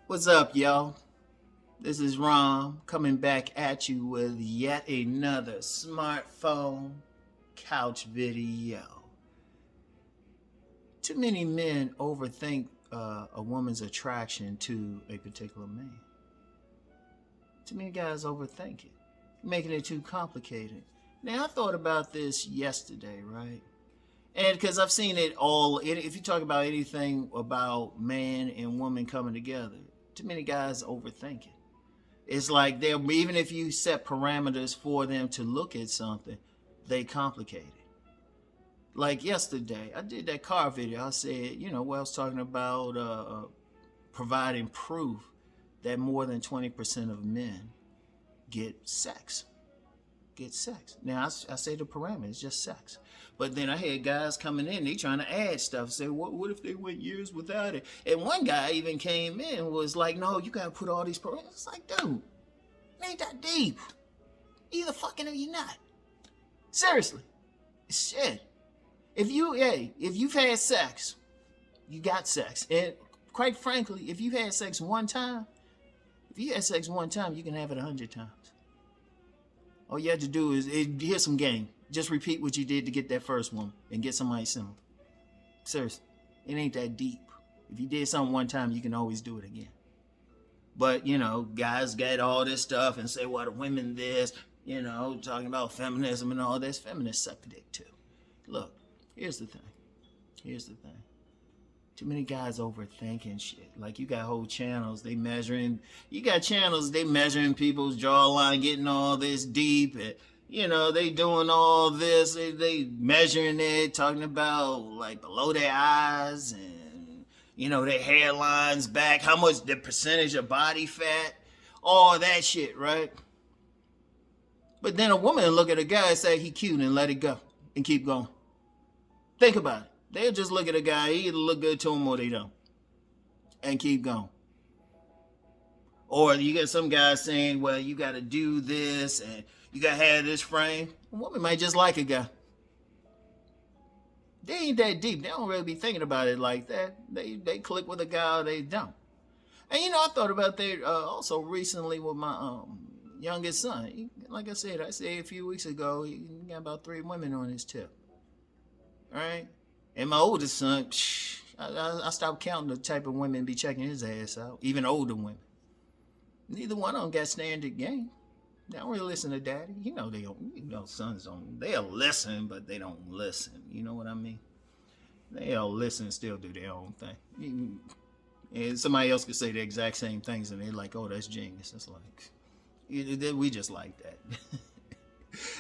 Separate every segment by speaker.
Speaker 1: What's up, y'all? This is Rom coming back at you with yet another smartphone couch video. Too many men overthink a woman's attraction to a particular man. Too many guys overthink it, making it too complicated. Now, I thought about this yesterday, right? And because I've seen it all, if you talk about anything about man and woman coming together, too many guys overthink it. It's like they're, even if you set parameters for them to look at something, they complicate it. Like yesterday, I did that car video. I said, I was talking about providing proof that more than 20% of men get sex. Now, I say the parameters, just sex. But then I had guys coming in, they trying to add stuff, say, what if they went years without it? And one guy even came in and was like, no, you got to put all these parameters. It's like, dude, it ain't that deep. Either fucking or you're not. Seriously. Shit. If you've had sex, you got sex. And quite frankly, if you've had sex one time, you can have it 100 times. All you have to do is, here's some game. Just repeat what you did to get that first one and get somebody similar. Seriously, it ain't that deep. If you did something one time, you can always do it again. But, guys get all this stuff and say, well, the women this, talking about feminism and all this. Feminists suck dick too. Look, here's the thing. Too many guys overthinking shit. Like, you got whole channels, they measuring people's jawline, getting all this deep, and, they doing all this, they measuring it, talking about, like, below their eyes, and, their hairlines back, how much, the percentage of body fat, all that shit, right? But then a woman will look at a guy and say he cute and let it go, and keep going. Think about it. They'll just look at a guy, he either look good to them or they don't. And keep going. Or you get some guys saying, well, you got to do this and you got to have this frame. A woman might just like a guy. They ain't that deep. They don't really be thinking about it like that. They click with a guy or they don't. And I thought about that also recently with my youngest son. Like I said a few weeks ago, he got about 3 women on his tip. All right? And my oldest son, I stopped counting the type of women be checking his ass out, even older women. Neither one of them got standard game. They don't really listen to daddy. They don't. Sons don't. They'll listen, but they don't listen. You know what I mean? They'll listen and still do their own thing. And somebody else could say the exact same things, and they're like, "Oh, that's genius." It's like, we just like that.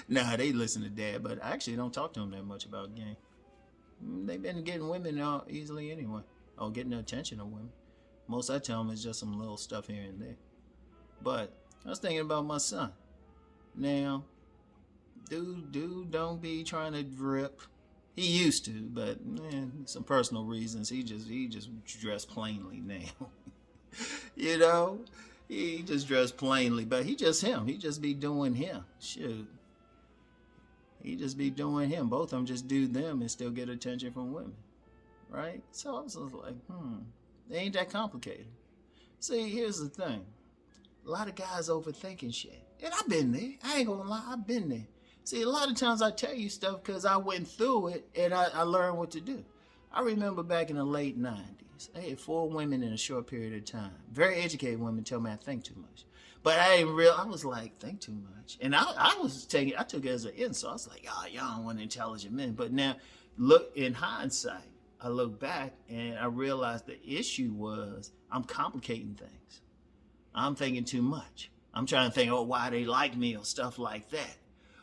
Speaker 1: Nah, they listen to dad, but I actually don't talk to them that much about game. They've been getting women easily anyway, or getting the attention of women. Most I tell them is just some little stuff here and there. But I was thinking about my son. Now, dude don't be trying to drip. He used to, but some personal reasons, he just dressed plainly now. He just dressed plainly, but he just him. He just be doing him. Shoot. He just be doing him. Both of them just do them and still get attention from women. Right? So I was just like, it ain't that complicated. See, here's the thing. A lot of guys overthinking shit. And I've been there. I ain't gonna lie, I've been there. See, a lot of times I tell you stuff because I went through it and I learned what to do. I remember back in the late 90s, I had 4 women in a short period of time. Very educated women tell me I think too much. But I was like, think too much. And I took it as an insult. I was like, y'all don't want intelligent men. But now, look, in hindsight, I look back and I realized the issue was I'm complicating things. I'm thinking too much. I'm trying to think, why they like me or stuff like that.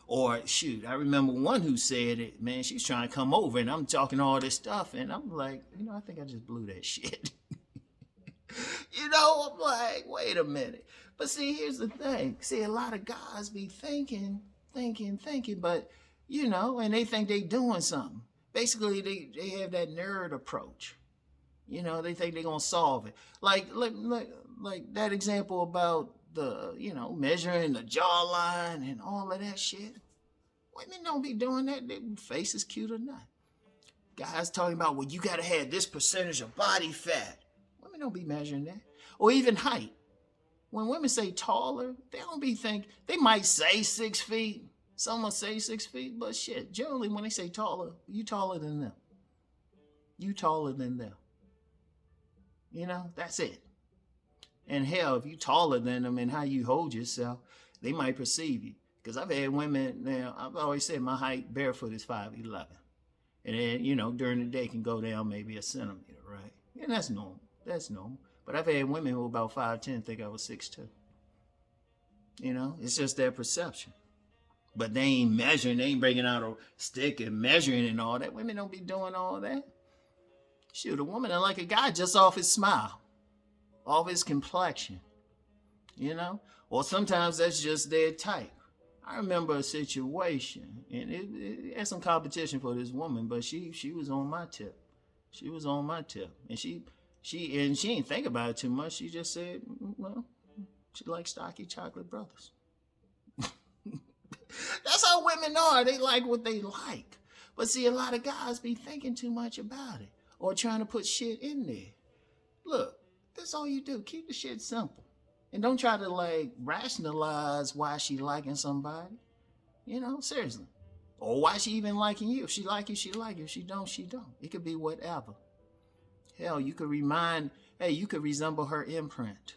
Speaker 1: Or, shoot, I remember one who said it, man, she's trying to come over and I'm talking all this stuff. And I'm like, I think I just blew that shit. I'm like, wait a minute. But see, here's the thing. See, a lot of guys be thinking, but, and they think they doing something. Basically, they have that nerd approach. They think they're going to solve it. Like that example about the, measuring the jawline and all of that shit. Women don't be doing that. Their face is cute or not. Guys talking about, well, you got to have this percentage of body fat. Women don't be measuring that. Or even height. When women say taller, they don't be think they might say 6 feet. Some will say 6 feet, but shit, generally when they say taller, you taller than them. You taller than them. You know, that's it. And hell, if you taller than them and how you hold yourself, they might perceive you. Because I've had women, now, I've always said my height barefoot is 5'11". And then, you know, during the day can go down maybe a centimeter, right? And that's normal. That's normal. But I've had women who are about 5'10" think I was 6'2". You know, it's just their perception. But they ain't measuring, they ain't breaking out a stick and measuring and all that. Women don't be doing all that. Shoot, a woman like a guy just off his smile, off his complexion, you know? Or sometimes that's just their type. I remember a situation, and it had some competition for this woman, but she was on my tip. She was on my tip. And she didn't think about it too much. She just said, well, she likes stocky chocolate brothers. That's how women are. They like what they like. But see, a lot of guys be thinking too much about it or trying to put shit in there. Look, that's all you do. Keep the shit simple. And don't try to like rationalize why she liking somebody. You know, seriously. Or why she even liking you. If she like you, she like you. If she don't, she don't. It could be whatever. Hell, you could you could resemble her imprint.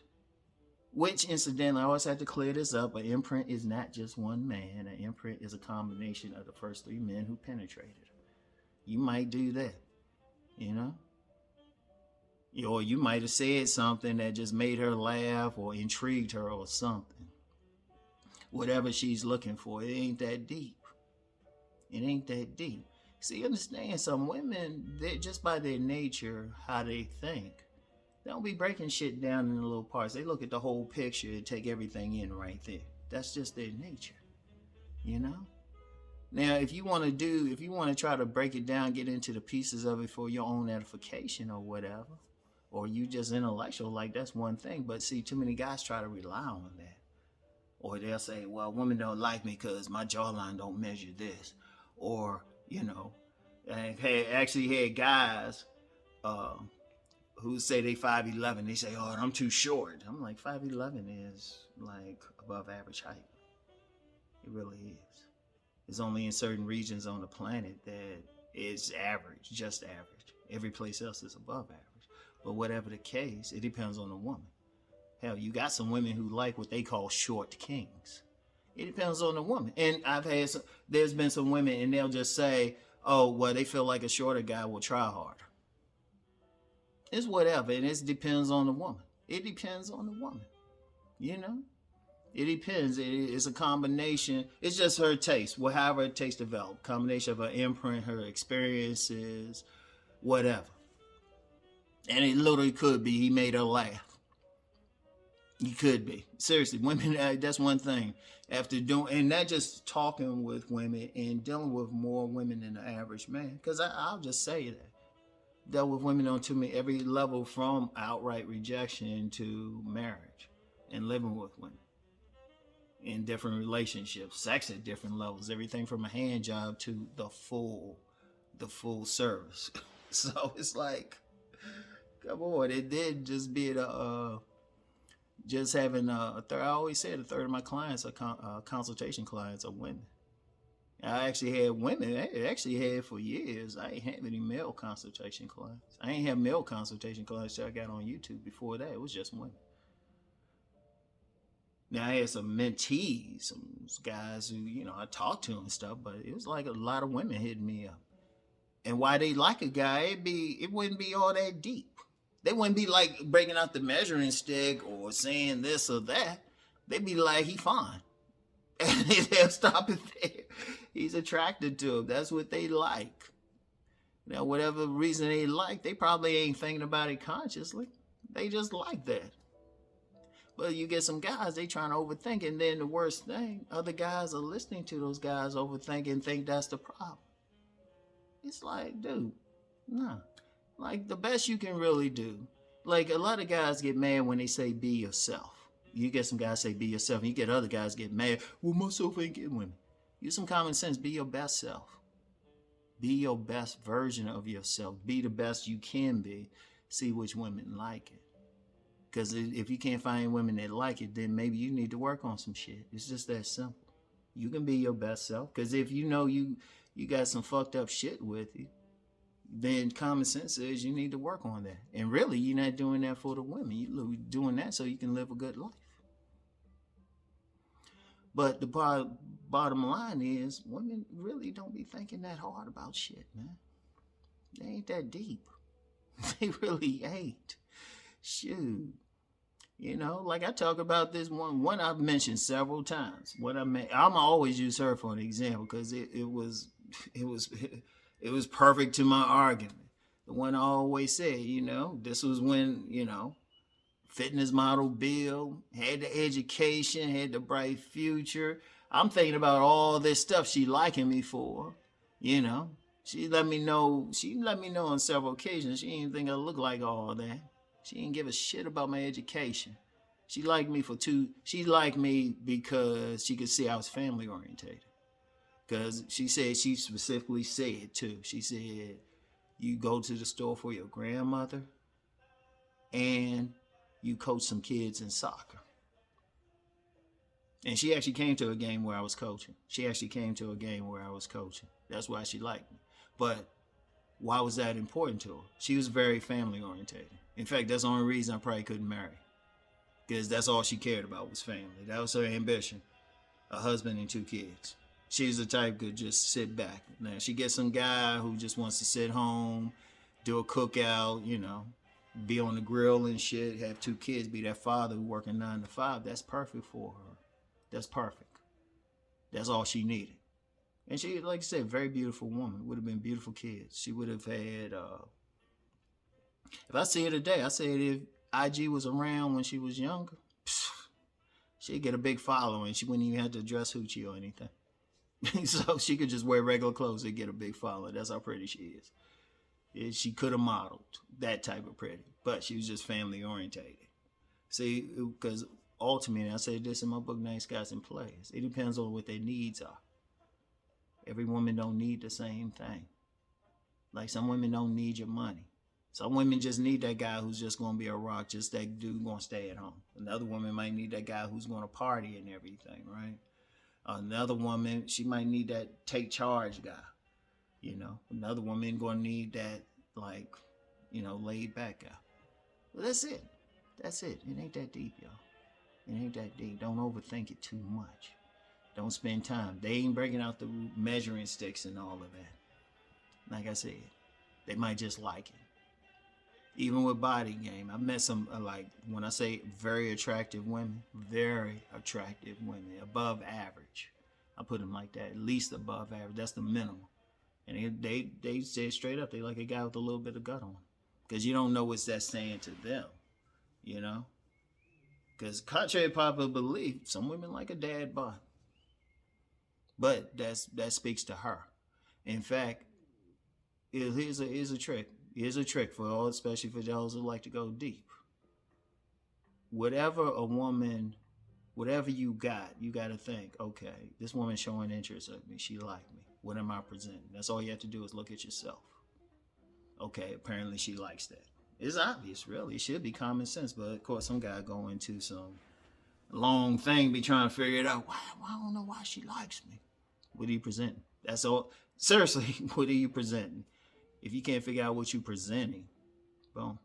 Speaker 1: Which, incidentally, I always have to clear this up. An imprint is not just one man. An imprint is a combination of the first 3 men who penetrated her. You might do that, you know? Or you might have said something that just made her laugh or intrigued her or something. Whatever she's looking for, it ain't that deep. It ain't that deep. See, understand, some women, just by their nature, how they think, they don't be breaking shit down into little parts. They look at the whole picture and take everything in right there. That's just their nature, you know? Now, if you want to try to break it down, get into the pieces of it for your own edification or whatever, or you just intellectual, like that's one thing. But see, too many guys try to rely on that. Or they'll say, well, women don't like me because my jawline don't measure this. Or, you know, I actually had guys who say they 5'11", they say, oh, I'm too short. I'm like, 5'11" is like above average height. It really is. It's only in certain regions on the planet that it's average, just average. Every place else is above average. But whatever the case, it depends on the woman. Hell, you got some women who like what they call short kings. It depends on the woman. And there's been some women and they'll just say, oh, well, they feel like a shorter guy will try harder. It's whatever, and it depends on the woman. It depends on the woman, you know? It depends. It's a combination. It's just her taste, however her taste developed. Combination of her imprint, her experiences, whatever. And it literally could be he made her laugh. He could be. Seriously, women, that's one thing. After doing, and not just talking with women and dealing with more women than the average man, because I'll just say that. Dealt with women on every level from outright rejection to marriage and living with women in different relationships, sex at different levels, everything from a hand job to the full service. So it's like, come on, it did just be just having a third. I always said a third of my clients are consultation clients are women. I actually had women. I actually had for years. I ain't have any male consultation clients. I ain't have male consultation clients till I got on YouTube. Before that, it was just women. Now I had some mentees, some guys who, you know, I talked to and stuff, but it was like a lot of women hitting me up. And why they like a guy, it wouldn't be all that deep. They wouldn't be like breaking out the measuring stick or saying this or that. They'd be like, he fine. And they'll stop it there. He's attracted to him. That's what they like. Now, whatever reason they like, they probably ain't thinking about it consciously. They just like that. But you get some guys, they trying to overthink, and then the worst thing, other guys are listening to those guys overthink and think that's the problem. It's like, dude, nah. Like, the best you can really do, like, a lot of guys get mad when they say be yourself. You get some guys say be yourself, and you get other guys get mad, well, myself ain't getting women. Use some common sense. Be your best self. Be your best version of yourself. Be the best you can be. See which women like it. Because if you can't find women that like it, then maybe you need to work on some shit. It's just that simple. You can be your best self. Because if you know you got some fucked up shit with you, then common sense says you need to work on that. And really, you're not doing that for the women. You're doing that so you can live a good life. But the bottom line is, women really don't be thinking that hard about shit, man. They ain't that deep. They really ain't. Shoot. You know, like I talk about this one I've mentioned several times. I'm always use her for an example because it was perfect to my argument. The one I always said, you know, this was when, you know, fitness model Bill had the education, had the bright future. I'm thinking about all this stuff she liking me for, you know. She let me know on several occasions she didn't think I looked like all that. She didn't give a shit about my education. She liked me because she could see I was family orientated. Because she specifically said too. She said, you go to the store for your grandmother and you coach some kids in soccer. And she actually came to a game where I was coaching. That's why she liked me. But why was that important to her? She was very family orientated. In fact, that's the only reason I probably couldn't marry. Because that's all she cared about was family. That was her ambition. A husband and 2 kids. She's the type could just sit back. Now, she gets some guy who just wants to sit home, do a cookout, you know, be on the grill and shit, have 2 kids, be that father who working 9 to 5. That's perfect for her. That's perfect. That's all she needed. And she, like I said, very beautiful woman. Would have been beautiful kids. She would have had, if I see her today, I said if IG was around when she was younger, she'd get a big following. She wouldn't even have to dress hoochie or anything. So she could just wear regular clothes and get a big following. That's how pretty she is. She could have modeled that type of pretty, but she was just family orientated. See, because ultimately, I say this in my book, Nice Guys and Players, it depends on what their needs are. Every woman don't need the same thing. Like some women don't need your money. Some women just need that guy who's just going to be a rock, just that dude going to stay at home. Another woman might need that guy who's going to party and everything, right? Another woman, she might need that take charge guy, you know. Another woman going to need that, like, you know, laid back guy. Well, that's it. It ain't that deep, y'all. It ain't that deep. Don't overthink it too much. Don't spend time. They ain't breaking out the measuring sticks and all of that. Like I said, they might just like it. Even with body game, I've met some, like, when I say very attractive women, above average. I put them like that, at least above average. That's the minimum. And they say straight up, they like a guy with a little bit of gut on. Because you don't know what's that saying to them, you know? Because contrary to popular belief, some women like a dad bod. But that speaks to her. In fact, here's a trick. Here's a trick for all, especially for those who like to go deep. Whatever you got to think, okay, this woman's showing interest in me. She liked me. What am I presenting? That's all you have to do is look at yourself. Okay, apparently she likes that. It's obvious, really. It should be common sense. But, of course, some guy go into some long thing, be trying to figure it out. Why I don't know why she likes me. What are you presenting? That's all. Seriously, what are you presenting? If you can't figure out what you're presenting, boom.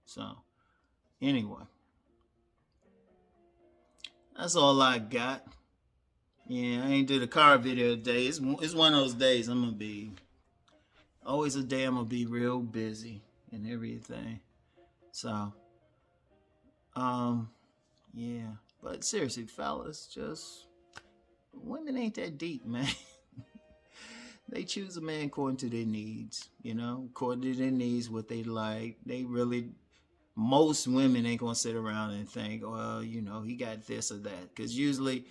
Speaker 1: So, anyway. That's all I got. Yeah, I ain't did a car video today. It's one of those days I'm going to be, always a day I'm going to be real busy and everything. So, yeah. But seriously, fellas, just, women ain't that deep, man. They choose a man according to their needs, you know, according to their needs, what they like. Most women ain't going to sit around and think, well, you know, he got this or that. Because usually,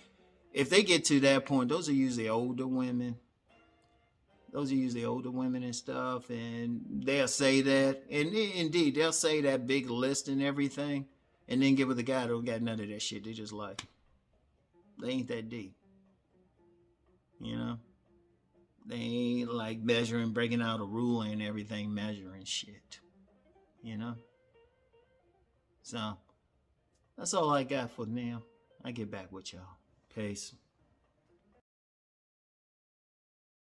Speaker 1: if they get to that point, those are usually older women. And stuff. And they'll say that. And indeed, they'll say that big list and everything. And then get with a guy that don't got none of that shit. They just like, they ain't that deep. You know? They ain't like measuring, breaking out a ruler and everything, measuring shit. You know? So that's all I got for now. I get back with y'all. Peace.